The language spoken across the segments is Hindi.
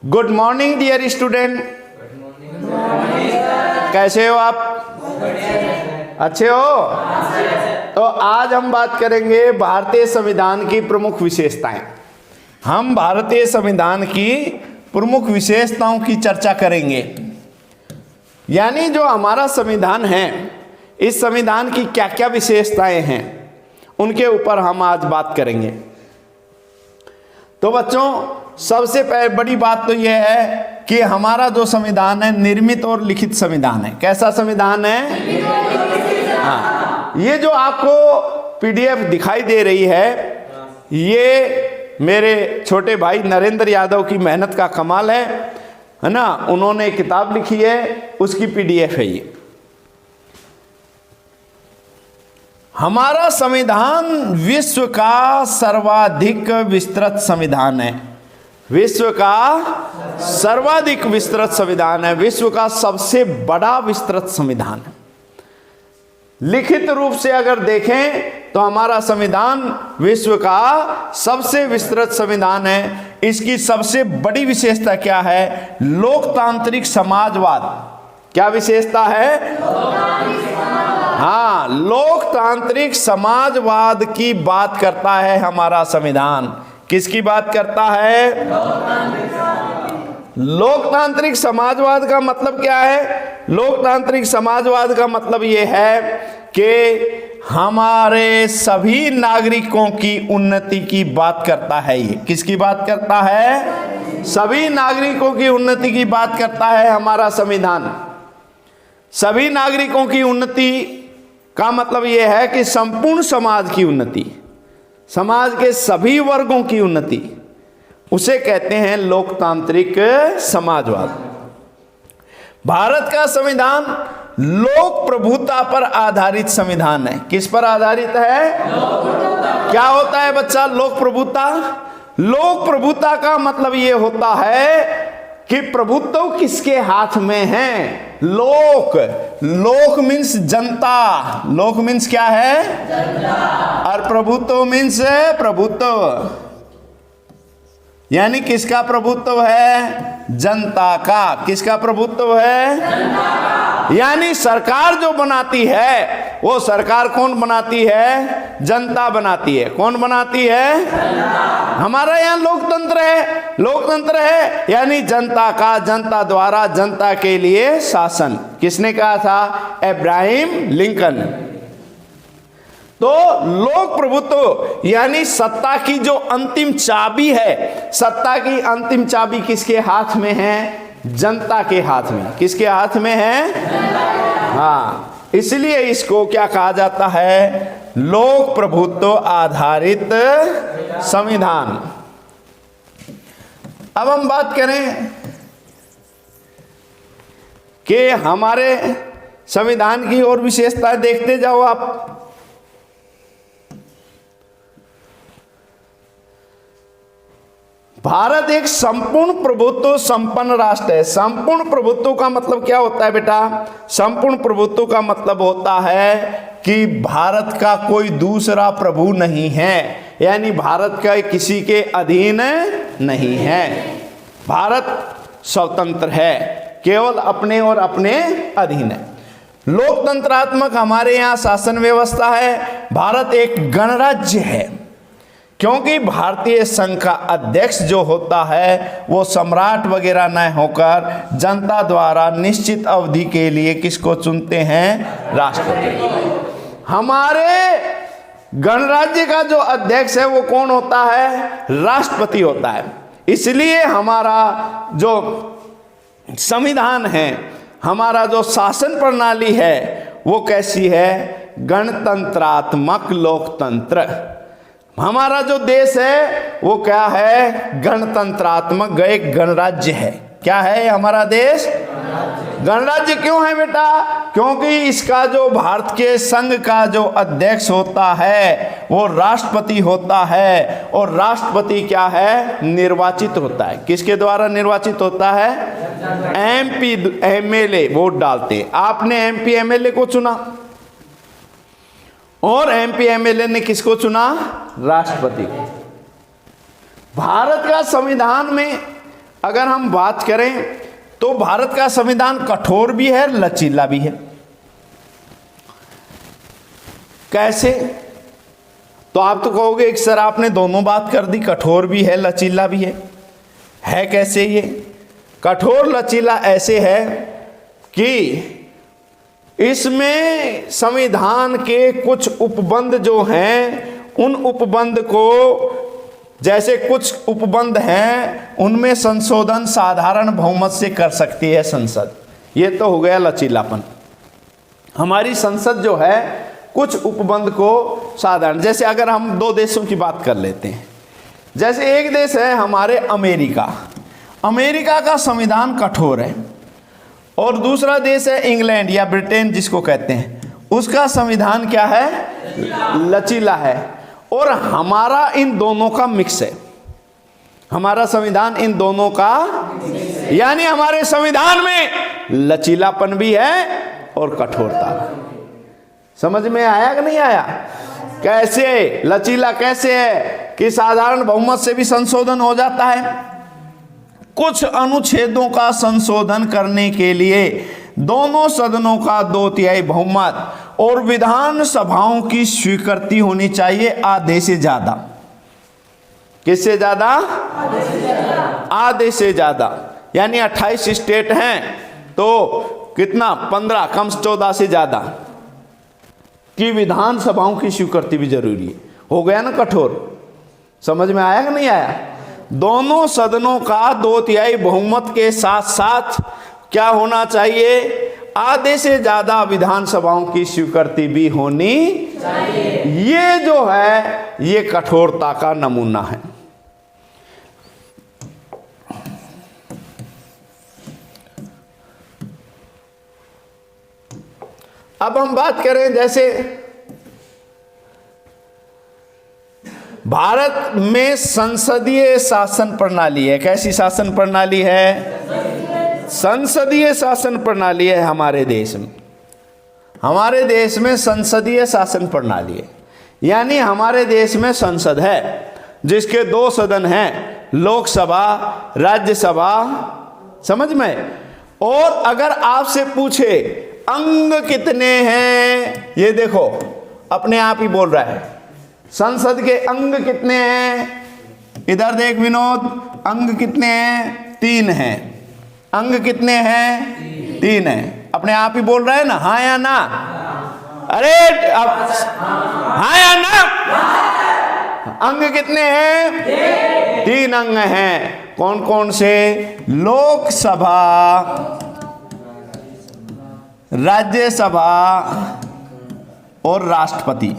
Good morning dear student. कैसे हो आप? अच्छे हो? तो आज हम बात करेंगे भारतीय संविधान की प्रमुख विशेषताएं। हम भारतीय संविधान की प्रमुख विशेषताओं की चर्चा करेंगे, यानी जो हमारा संविधान है, इस संविधान की क्या क्या विशेषताएं हैं, उनके ऊपर हम आज बात करेंगे। तो बच्चों, सबसे बड़ी बात तो यह है कि हमारा जो संविधान है निर्मित और लिखित संविधान है। कैसा संविधान है? हाँ, ये जो आपको पीडीएफ दिखाई दे रही है, ये मेरे छोटे भाई नरेंद्र यादव की मेहनत का कमाल है ना। उन्होंने किताब लिखी है, उसकी पीडीएफ है ये। हमारा संविधान विश्व का सर्वाधिक विस्तृत संविधान है। विश्व का सर्वाधिक विस्तृत संविधान है, विश्व का सबसे बड़ा विस्तृत संविधान है। लिखित रूप से अगर देखें तो हमारा संविधान विश्व का सबसे विस्तृत संविधान है। इसकी सबसे बड़ी विशेषता क्या है? लोकतांत्रिक समाजवाद। क्या विशेषता है? हाँ, लोकतांत्रिक समाजवाद की बात करता है हमारा संविधान। किसकी बात करता है? लोकतांत्रिक समाजवाद का मतलब क्या है? लोकतांत्रिक समाजवाद का मतलब यह है कि हमारे सभी नागरिकों की उन्नति की बात करता है। ये किसकी बात करता है? सभी नागरिकों की उन्नति की बात करता है हमारा संविधान। सभी नागरिकों की उन्नति का मतलब यह है कि संपूर्ण समाज की उन्नति, समाज के सभी वर्गों की उन्नति, उसे कहते हैं लोकतांत्रिक समाजवाद। भारत का संविधान लोक प्रभुता पर आधारित संविधान है। किस पर आधारित है? क्या होता है बच्चा लोक प्रभुता? लोक प्रभुता का मतलब यह होता है कि प्रभुत्व किसके हाथ में है? लोक। लोक मीन्स जनता। लोक मीन्स क्या है? जनता। और प्रभुत्व मीन्स प्रभुत्व, यानी किसका प्रभुत्व है? जनता का। किसका प्रभुत्व है? जनता का। यानी सरकार जो बनाती है, वो सरकार कौन बनाती है? जनता बनाती है। कौन बनाती है? जनता। हमारा यहाँ लोकतंत्र है। लोकतंत्र है यानी जनता का, जनता द्वारा, जनता के लिए शासन। किसने कहा था? Abraham Lincoln. तो लोक प्रभुत्व यानी सत्ता की जो अंतिम चाबी है, सत्ता की अंतिम चाबी किसके हाथ में है? जनता के हाथ में। किसके हाथ में है? हाँ, इसलिए इसको क्या कहा जाता है? लोक प्रभुत्व आधारित संविधान। अब हम बात करें कि हमारे संविधान की और विशेषताएं देखते जाओ आप। भारत एक संपूर्ण प्रभुत्व संपन्न राष्ट्र है। संपूर्ण प्रभुत्व का मतलब क्या होता है बेटा? संपूर्ण प्रभुत्व का मतलब होता है कि भारत का कोई दूसरा प्रभु नहीं है, यानी भारत का किसी के अधीन नहीं है। भारत स्वतंत्र है, केवल अपने और अपने अधीन है। लोकतंत्रात्मक हमारे यहाँ शासन व्यवस्था है। भारत एक गणराज्य है, क्योंकि भारतीय संघ का अध्यक्ष जो होता है वो सम्राट वगैरह न होकर जनता द्वारा निश्चित अवधि के लिए किसको चुनते हैं? राष्ट्रपति। हमारे गणराज्य का जो अध्यक्ष है वो कौन होता है? राष्ट्रपति होता है। इसलिए हमारा जो संविधान है, हमारा जो शासन प्रणाली है, वो कैसी है? गणतंत्रात्मक लोकतंत्र। हमारा जो देश है वो क्या है? गणतंत्रात्मक, एक गणराज्य है। क्या है हमारा देश? गणराज्य। क्यों है बेटा? क्योंकि इसका जो भारत के संघ का जो अध्यक्ष होता है वो राष्ट्रपति होता है, और राष्ट्रपति क्या है? निर्वाचित होता है। किसके द्वारा निर्वाचित होता है? एमपी एमएलए वोट डालते हैं। आपने एमपी एमएलए को चुना, और एमपी एमएलए ने किसको चुना? राष्ट्रपति को। भारत का संविधान में अगर हम बात करें तो भारत का संविधान कठोर भी है, लचीला भी है। कैसे? तो आप तो कहोगे एक सर आपने दोनों बात कर दी, कठोर भी है लचीला भी है कैसे ये? कठोर लचीला ऐसे है कि इसमें संविधान के कुछ उपबंध जो हैं, उन उपबंध को, जैसे कुछ उपबंध हैं उनमें संशोधन साधारण बहुमत से कर सकती है संसद। ये तो हो गया लचीलापन। हमारी संसद जो है कुछ उपबंध को साधारण, जैसे अगर हम दो देशों की बात कर लेते हैं, जैसे एक देश है हमारे अमेरिका, अमेरिका का संविधान कठोर है, और दूसरा देश है इंग्लैंड या ब्रिटेन जिसको कहते हैं, उसका संविधान क्या है? लचीला है। और हमारा इन दोनों का मिक्स है, हमारा संविधान इन दोनों का, यानी हमारे संविधान में लचीलापन भी है और कठोरता। समझ में आया कि नहीं आया? कैसे लचीला कैसे है कि साधारण बहुमत से भी संशोधन हो जाता है। कुछ अनुच्छेदों का संशोधन करने के लिए दोनों सदनों का 2/3 बहुमत और विधान सभाओं की स्वीकृति होनी चाहिए आधे से ज्यादा। किससे ज्यादा? आधे से ज्यादा। यानी 28 स्टेट हैं तो कितना? 15 कम से 14 से ज्यादा कि विधान सभाओं की स्वीकृति भी जरूरी है। हो गया ना कठोर? समझ में आया कि नहीं आया? दोनों सदनों का 2/3 बहुमत के साथ साथ क्या होना चाहिए? आधे से ज्यादा विधानसभाओं की स्वीकृति भी होनी चाहिए। ये जो है ये कठोरता का नमूना है। अब हम बात करें, जैसे भारत में संसदीय शासन प्रणाली है। कैसी शासन प्रणाली है? संसदीय शासन प्रणाली है हमारे देश में। हमारे देश में संसदीय शासन प्रणाली है, यानी हमारे देश में संसद है जिसके 2 सदन हैं, लोकसभा, राज्यसभा। समझ में? और अगर आपसे पूछे अंग कितने हैं, ये देखो अपने आप ही बोल रहा है, संसद के अंग कितने हैं? इधर देख विनोद, अंग कितने हैं? 3 हैं। अंग कितने हैं? 3 हैं। अपने आप ही बोल रहा है ना, हाँ या ना? अरे अब हाँ या ना? अंग कितने हैं? 3 अंग हैं। कौन कौन से? लोकसभा, राज्यसभा और राष्ट्रपति।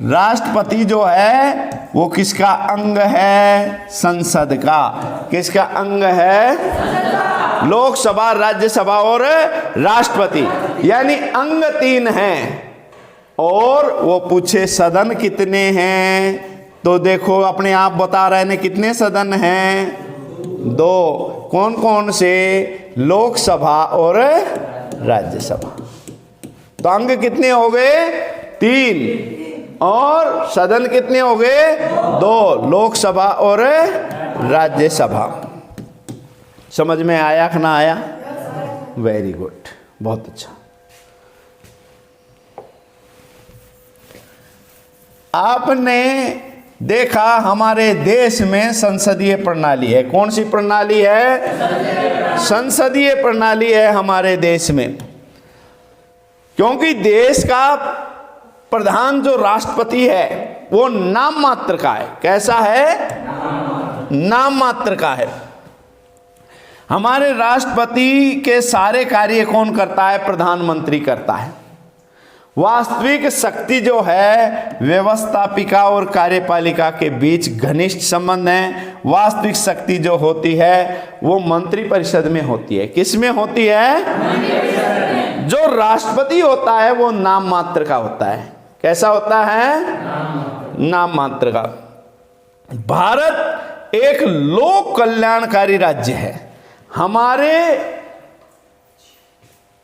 राष्ट्रपति जो है वो किसका अंग है? संसद का। किसका अंग है? लोकसभा, राज्यसभा और राष्ट्रपति, यानी अंग 3 हैं। और वो पूछे सदन कितने हैं, तो देखो अपने आप बता रहे हैं कितने सदन हैं? 2। कौन कौन से? लोकसभा और राज्यसभा। तो अंग कितने हो गए? 3। और सदन कितने हो गए? 2, लोकसभा और राज्यसभा। समझ में आया कि ना आया? वेरी गुड, बहुत अच्छा। आपने देखा हमारे देश में संसदीय प्रणाली है। कौन सी प्रणाली है? संसदीय प्रणाली है हमारे देश में, क्योंकि देश का प्रधान जो राष्ट्रपति है वो नाम मात्र का है। कैसा है? नाम मात्र का है। हमारे राष्ट्रपति के सारे कार्य कौन करता है? प्रधानमंत्री करता है। वास्तविक शक्ति जो है व्यवस्थापिका और कार्यपालिका के बीच घनिष्ठ संबंध है। वास्तविक शक्ति जो होती है वो मंत्रिपरिषद में होती है। किस में होती है? जो राष्ट्रपति होता है वो नाम मात्र का होता है। कैसा होता है? नाम मात्र का। भारत एक लोक कल्याणकारी राज्य है। हमारे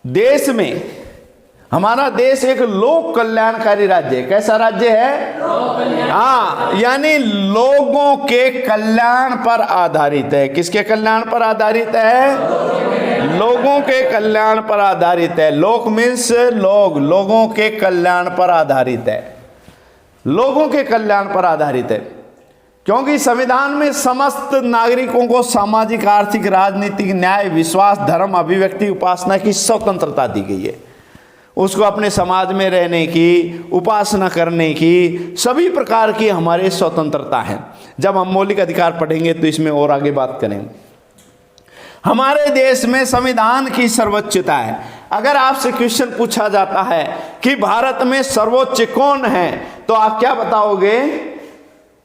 देश में हमारा देश एक लोक कल्याणकारी राज्य है। कैसा राज्य है? हाँ, यानी लोगों के कल्याण पर आधारित है। किसके कल्याण पर आधारित है? लोगों के कल्याण पर आधारित है। लोक मीन्स लोग, लोगों के कल्याण पर आधारित है। लोगों के कल्याण पर आधारित है, क्योंकि संविधान में समस्त नागरिकों को सामाजिक, आर्थिक, राजनीतिक, न्याय, विश्वास, धर्म, अभिव्यक्ति, उपासना की स्वतंत्रता दी गई है। उसको अपने समाज में रहने की, उपासना करने की, सभी प्रकार की हमारे स्वतंत्रता है। जब हम मौलिक अधिकार पढ़ेंगे तो इसमें और आगे बात करेंगे। हमारे देश में संविधान की सर्वोच्चता है। अगर आपसे क्वेश्चन पूछा जाता है कि भारत में सर्वोच्च कौन है, तो आप क्या बताओगे?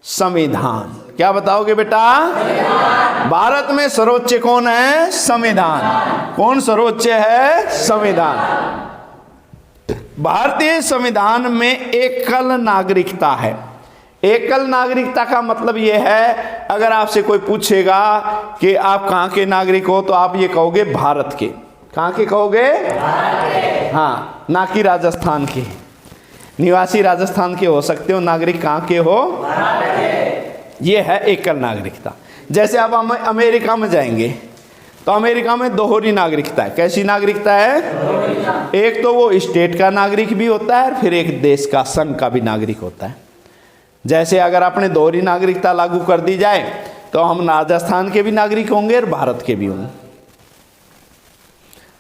संविधान। क्या बताओगे बेटा? भारत में सर्वोच्च कौन है? संविधान। कौन सर्वोच्च है? संविधान। भारतीय संविधान में एकल नागरिकता है। एकल नागरिकता का मतलब यह है, अगर आपसे कोई पूछेगा कि आप कहाँ के नागरिक हो, तो आप ये कहोगे भारत के। कहाँ के कहोगे? हाँ, ना कि राजस्थान के। निवासी राजस्थान के हो सकते हो, नागरिक कहाँ के हो? ये है एकल नागरिकता। जैसे अब हम अमेरिका में जाएंगे तो अमेरिका में दोहरी नागरिकता है। कैसी नागरिकता है? एक तो वो स्टेट का नागरिक भी होता है, फिर एक देश का, संघ का भी नागरिक होता है। जैसे अगर अपने दोहरी नागरिकता लागू कर दी जाए तो हम राजस्थान के भी नागरिक होंगे और भारत के भी होंगे।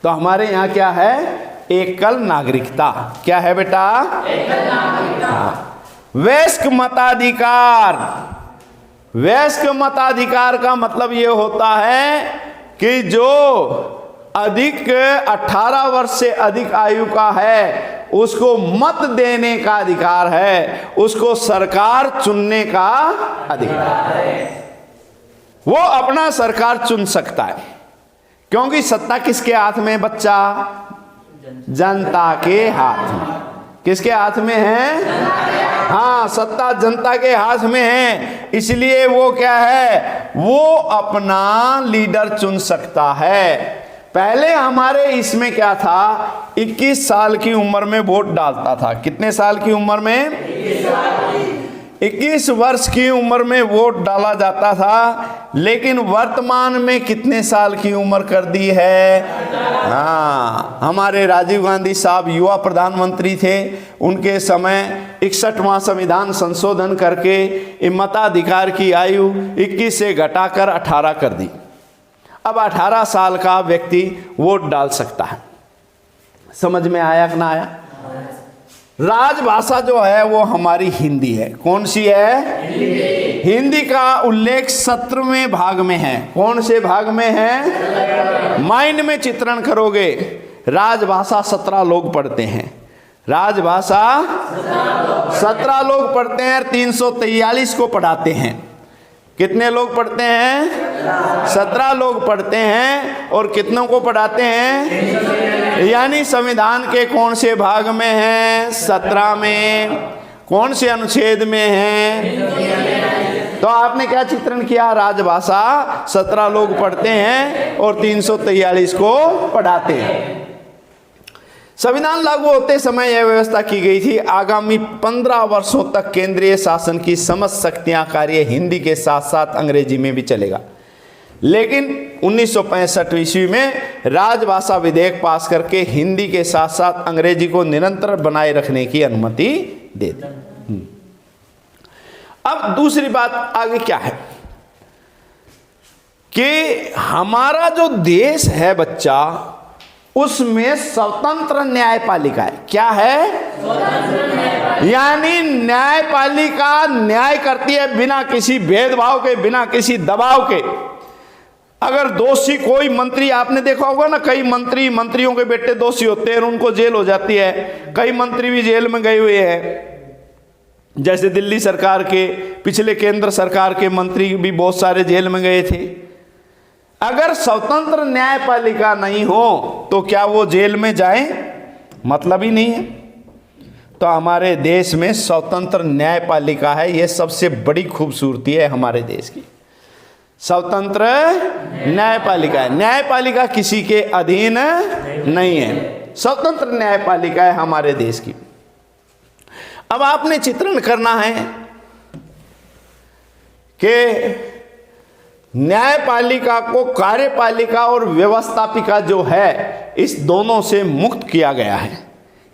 तो हमारे यहाँ क्या है? एकल नागरिकता। क्या है बेटा? एकल नागरिकता। वयस्क मताधिकार। वयस्क मताधिकार का मतलब ये होता है कि जो अधिक 18 वर्ष से अधिक आयु का है, उसको मत देने का अधिकार है, उसको सरकार चुनने का अधिकार है। वो अपना सरकार चुन सकता है, क्योंकि सत्ता किसके हाथ में? बच्चा, जनता के हाथ में। किसके हाथ में है? हाँ, सत्ता जनता के हाथ में है। इसलिए वो क्या है? वो अपना लीडर चुन सकता है। पहले हमारे इसमें क्या था? 21 साल की उम्र में वोट डालता था। कितने साल की उम्र में? 21 वर्ष की उम्र में वोट डाला जाता था। लेकिन वर्तमान में कितने साल की उम्र कर दी है? हाँ, हमारे राजीव गांधी साहब युवा प्रधानमंत्री थे, उनके समय 61वां संविधान संशोधन करके मताधिकार की आयु 21 से घटाकर 18 कर दी। अब 18 साल का व्यक्ति वोट डाल सकता है। समझ में आया कि ना आया? राजभाषा जो है वो हमारी हिंदी है। कौन सी है? हिंदी का उल्लेख 17वें भाग में है। कौन से भाग में है? माइंड में चित्रण करोगे, राजभाषा 17 लोग पढ़ते हैं। राजभाषा 17 लोग पढ़ते हैं, 343 को पढ़ाते हैं। कितने लोग पढ़ते हैं? 17 लोग पढ़ते हैं। और कितनों को पढ़ाते हैं? यानी संविधान के कौन से भाग में है? 17 में। कौन से अनुच्छेद में है? तो आपने क्या चित्रण किया? राजभाषा 17 लोग पढ़ते हैं और 343 को पढ़ाते हैं। संविधान लागू होते समय यह व्यवस्था की गई थी, आगामी 15 वर्षों तक केंद्रीय शासन की समस्त शक्तियां कार्य हिंदी के साथ साथ अंग्रेजी में भी चलेगा। लेकिन 1965 ईस्वी में राजभाषा विधेयक पास करके हिंदी के साथ साथ अंग्रेजी को निरंतर बनाए रखने की अनुमति दे दी। अब दूसरी बात आगे क्या है कि हमारा जो देश है बच्चा, उसमें स्वतंत्र न्यायपालिका है। क्या है? यानी न्यायपालिका न्याय करती है बिना किसी भेदभाव के, बिना किसी दबाव के। अगर दोषी कोई मंत्री, आपने देखा होगा ना, कई मंत्रियों के बेटे दोषी होते हैं और उनको जेल हो जाती है। कई मंत्री भी जेल में गए हुए हैं। जैसे दिल्ली सरकार के, पिछले केंद्र सरकार के मंत्री भी बहुत सारे जेल में गए थे। अगर स्वतंत्र न्यायपालिका नहीं हो तो क्या वो जेल में जाएं? मतलब ही नहीं है। तो हमारे देश में स्वतंत्र न्यायपालिका है, यह सबसे बड़ी खूबसूरती है हमारे देश की। स्वतंत्र न्यायपालिका है। न्यायपालिका किसी के अधीन नहीं है, स्वतंत्र न्यायपालिका है हमारे देश की। अब आपने चित्रण करना है कि न्यायपालिका को कार्यपालिका और व्यवस्थापिका जो है इस दोनों से मुक्त किया गया है।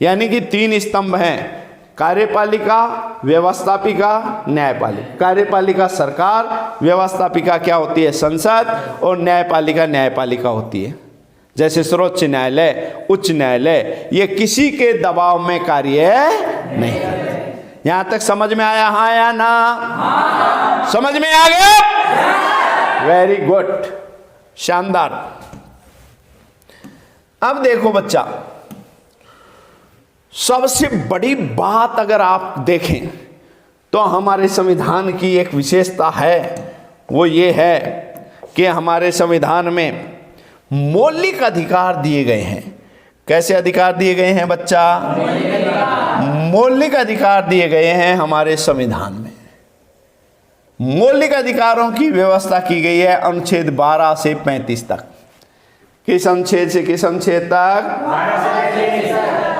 यानी कि 3 स्तंभ हैं, कार्यपालिका, व्यवस्थापिका, न्यायपालिका। कार्यपालिका सरकार, व्यवस्थापिका क्या होती है? संसद, और न्यायपालिका न्यायपालिका होती है। जैसे सर्वोच्च न्यायालय, उच्च न्यायालय, ये किसी के दबाव में कार्य नहीं करते। यहां तक समझ में आया? हाँ या ना? हाँ। समझ में आ गया? वेरी गुड, शानदार। अब देखो बच्चा, सबसे बड़ी बात अगर आप देखें तो हमारे संविधान की एक विशेषता है, वो ये है कि हमारे संविधान में मौलिक अधिकार दिए गए हैं। कैसे अधिकार दिए गए हैं बच्चा? मौलिक अधिकार दिए गए हैं हमारे संविधान में। मौलिक अधिकारों की व्यवस्था की गई है अनुच्छेद 12 से 35 तक। किस अनुच्छेद से किस अनुच्छेद तक?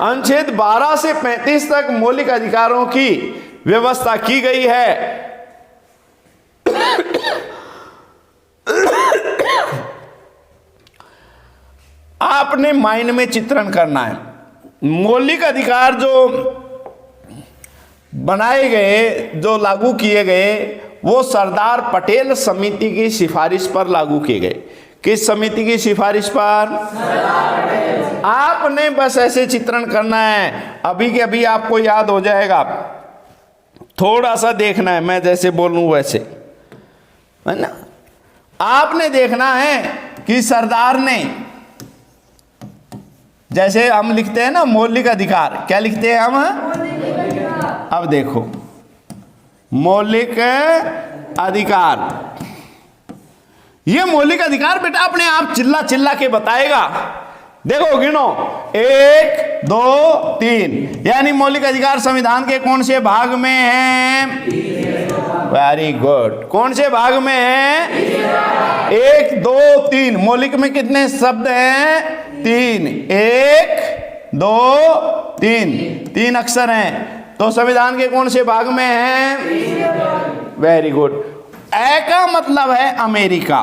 अनुच्छेद 12 से 35 तक मौलिक अधिकारों की व्यवस्था की गई है। आपने माइंड में चित्रण करना है। मौलिक अधिकार जो बनाए गए, जो लागू किए गए, वो सरदार पटेल समिति की सिफारिश पर लागू किए गए। किस समिति की सिफारिश पर? आपने बस ऐसे चित्रण करना है, अभी के अभी आपको याद हो जाएगा। थोड़ा सा देखना है, मैं जैसे बोलूं वैसे, है ना। आपने देखना है कि सरदार ने, जैसे हम लिखते हैं ना मौलिक अधिकार, क्या लिखते हैं हम? अब देखो, मौलिक अधिकार, ये मौलिक अधिकार बेटा अपने आप चिल्ला चिल्ला के बताएगा। देखो गिनो, 1 2 3, यानी मौलिक अधिकार संविधान के कौन से भाग में हैं? वेरी गुड, कौन से भाग में हैं? 1 2 3। मौलिक में कितने शब्द हैं? 3। 1 2 3, 3 अक्षर हैं। तो संविधान के कौन से भाग में हैं? Very good. ए का मतलब है अमेरिका।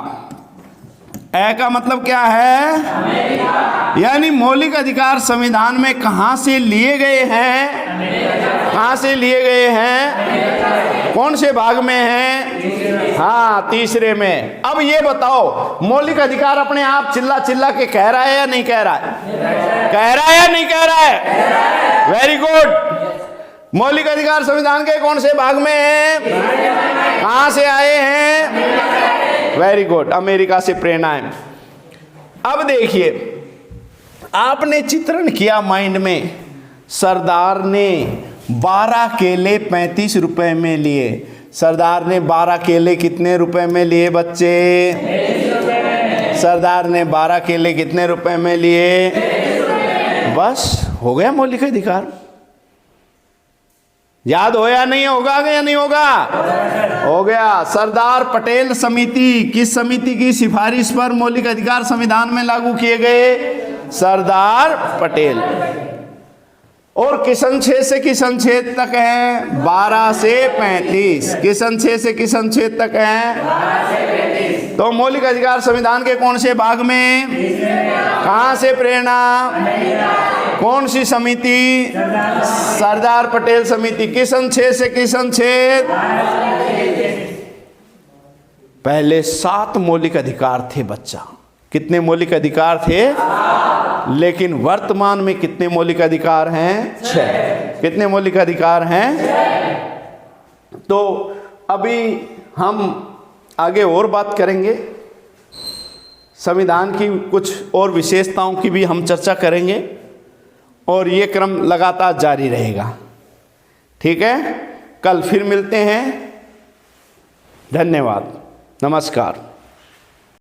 ए का मतलब क्या है? अमेरिका। यानी मौलिक अधिकार संविधान में कहां से लिए गए हैं? कहां से लिए गए हैं? कौन से भाग में हैं? हाँ, तीसरे में। अब ये बताओ, मौलिक अधिकार अपने आप चिल्ला चिल्ला के कह रहा है या नहीं कह रहा है? कह रहा है या नहीं कह रहा है? Very good. मौलिक अधिकार संविधान के कौन से भाग में हैं? कहां से आए हैं? वेरी गुड, अमेरिका से प्रेरणा है। अब देखिए, आपने चित्रण किया माइंड में, सरदार ने 12 केले 35 रुपए में लिए। सरदार ने 12 केले कितने रुपए में लिए बच्चे? सरदार ने 12 केले कितने रुपए में लिए? बस हो गया मौलिक अधिकार। याद हो या नहीं होगा? या नहीं होगा? हो गया। सरदार पटेल समिति, किस समिति की सिफारिश पर मौलिक अधिकार संविधान में लागू किए गए? सरदार पटेल। और किस अनुच्छेद से किस अनुच्छेद तक है? 12 से 35। किस अनुच्छेद से किस अनुच्छेद तक है? तो मौलिक अधिकार संविधान के कौन से भाग में? कहां से प्रेरणा? कौन सी समिति? सरदार पटेल समिति। किस अनुच्छेद से किस अनुच्छेद? पहले 7 मौलिक अधिकार थे बच्चा। कितने मौलिक अधिकार थे? लेकिन वर्तमान में कितने मौलिक अधिकार हैं? 6। कितने मौलिक अधिकार हैं? तो अभी हम आगे और बात करेंगे, संविधान की कुछ और विशेषताओं की भी हम चर्चा करेंगे, और ये क्रम लगातार जारी रहेगा। ठीक है, कल फिर मिलते हैं। धन्यवाद, नमस्कार।